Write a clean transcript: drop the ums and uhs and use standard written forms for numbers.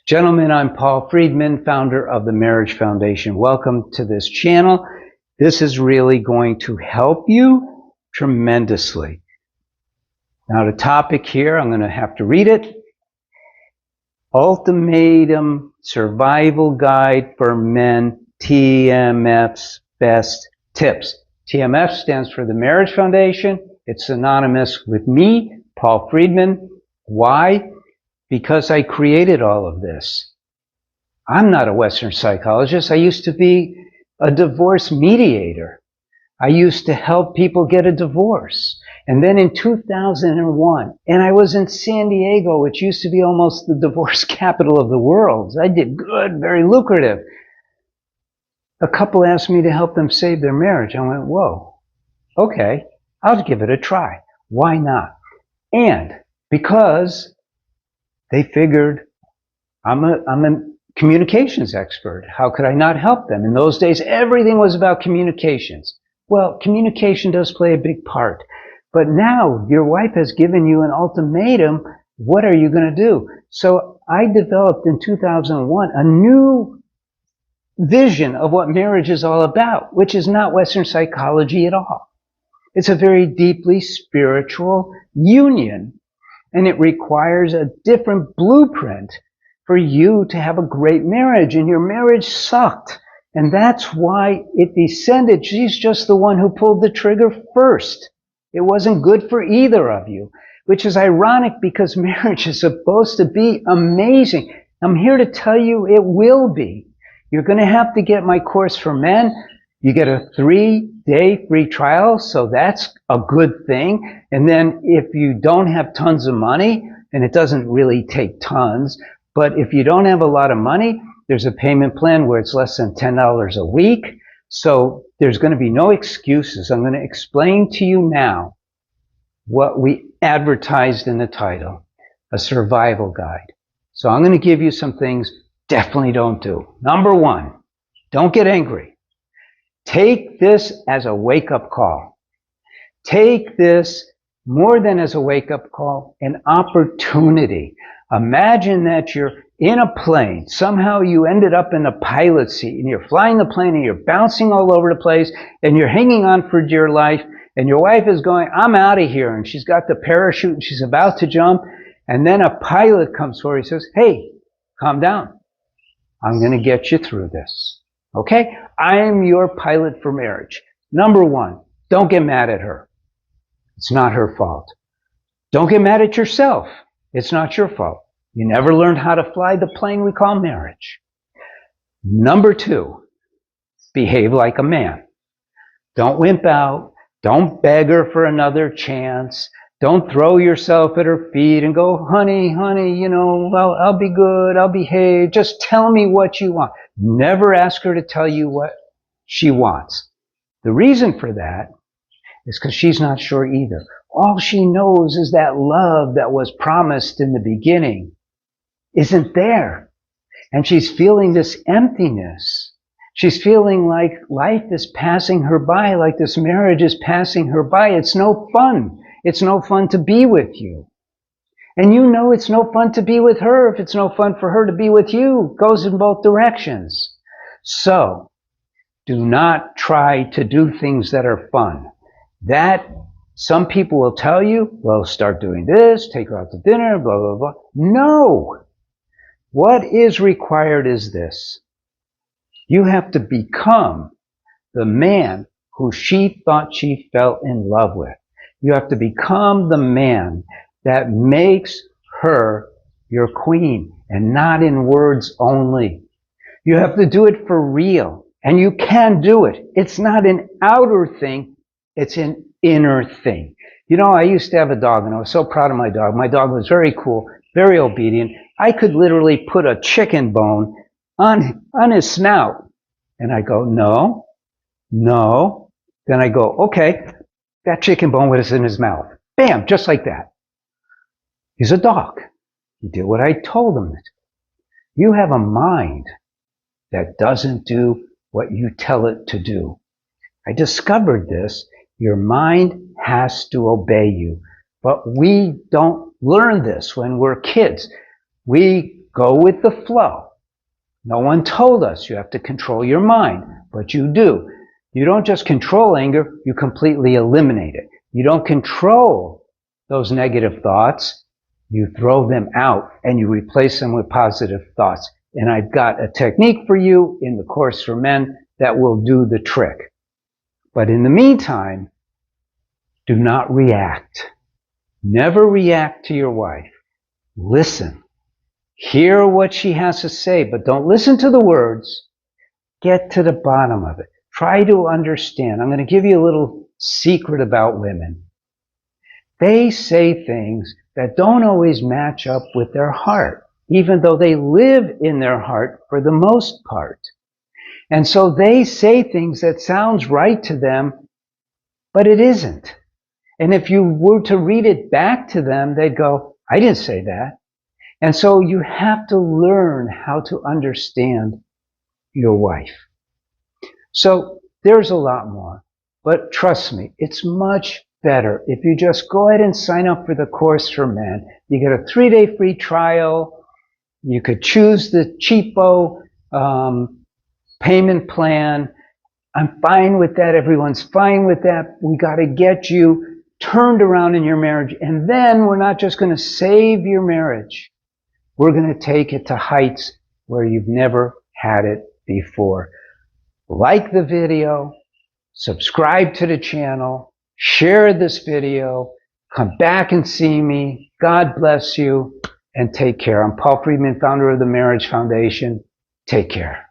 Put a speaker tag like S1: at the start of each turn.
S1: Gentlemen, I'm Paul Friedman, founder of the Marriage Foundation. Welcome to this channel. This is really going to help you tremendously. Now, the topic here, I'm going to have to read it. Ultimatum Survival Guide for Men, TMF's Best Tips. TMF stands for the Marriage Foundation. It's synonymous with me, Paul Friedman. Why? Because I created all of this. I'm not a Western psychologist. I used to be a divorce mediator. I used to help people get a divorce. And then in 2001, and I was in San Diego, which used to be almost the divorce capital of the world. I did good, very lucrative. A couple asked me to help them save their marriage. I went, whoa, okay, I'll give it a try. Why not? And because they figured I'm a communications expert. How could I not help them? In those days, everything was about communications. Well, communication does play a big part. But now your wife has given you an ultimatum. What are you going to do? So I developed in 2001 a new vision of what marriage is all about, which is not Western psychology at all. It's a very deeply spiritual union. And it requires a different blueprint for you to have a great marriage. And your marriage sucked. And that's why it descended. She's just the one who pulled the trigger first. It wasn't good for either of you, which is ironic because marriage is supposed to be amazing. I'm here to tell you it will be. You're going to have to get my course for men. You get a 3-day free trial, so that's a good thing. And then if you don't have tons of money, and it doesn't really take tons, but if you don't have a lot of money, there's a payment plan where it's less than $10 a week. So there's going to be no excuses. I'm going to explain to you now what we advertised in the title, a survival guide. So I'm going to give you some things definitely don't do. Number one, don't get angry. Take this as a wake-up call. Take this more than as a wake-up call, an opportunity. Imagine that you're in a plane. Somehow you ended up in the pilot seat and you're flying the plane and you're bouncing all over the place and you're hanging on for dear life and your wife is going, I'm out of here, and she's got the parachute and she's about to jump, and then a pilot comes forward and says, hey, calm down. I'm going to get you through this. Okay? I am your pilot for marriage. Number one, don't get mad at her. It's not her fault. Don't get mad at yourself. It's not your fault. You never learned how to fly the plane we call marriage. Number two, behave like a man. Don't wimp out. Don't beg her for another chance. Don't throw yourself at her feet and go, honey, well, I'll be good, I'll behave. Just tell me what you want. Never ask her to tell you what she wants. The reason for that is because she's not sure either. All she knows is that love that was promised in the beginning isn't there. And she's feeling this emptiness. She's feeling like life is passing her by, like this marriage is passing her by. It's no fun. It's no fun to be with you. And you know it's no fun to be with her if it's no fun for her to be with you. It goes in both directions. So, do not try to do things that are fun. That, some people will tell you, well, start doing this, take her out to dinner, blah, blah, blah. No! What is required is this. You have to become the man who she thought she fell in love with. You have to become the man that makes her your queen, and not in words only. You have to do it for real, and you can do it. It's not an outer thing, it's an inner thing. You know, I used to have a dog, and I was so proud of my dog. My dog was very cool, very obedient. I could literally put a chicken bone on his snout, and I go, no, no. Then I go, okay, that chicken bone was in his mouth. Bam, just like that. He's a dog. He did what I told him to. You have a mind that doesn't do what you tell it to do. I discovered this. Your mind has to obey you. But we don't learn this when we're kids. We go with the flow. No one told us you have to control your mind, but you do. You don't just control anger, you completely eliminate it. You don't control those negative thoughts, you throw them out and you replace them with positive thoughts. And I've got a technique for you in the Course for Men that will do the trick. But in the meantime, do not react. Never react to your wife. Listen. Hear what she has to say, but don't listen to the words. Get to the bottom of it. Try to understand. I'm going to give you a little secret about women. They say things that don't always match up with their heart, even though they live in their heart for the most part. And so they say things that sounds right to them, but it isn't. And if you were to read it back to them, they'd go, I didn't say that. And so you have to learn how to understand your wife. So there's a lot more, but trust me, it's much better if you just go ahead and sign up for the Course for Men. You get a 3-day free trial. You could choose the cheapo payment plan. I'm fine with that. Everyone's fine with that. We got to get you turned around in your marriage. And then we're not just going to save your marriage. We're going to take it to heights where you've never had it before. Like the video, subscribe to the channel, share this video, come back and see me. God bless you and take care. I'm Paul Friedman, founder of the Marriage Foundation. Take care.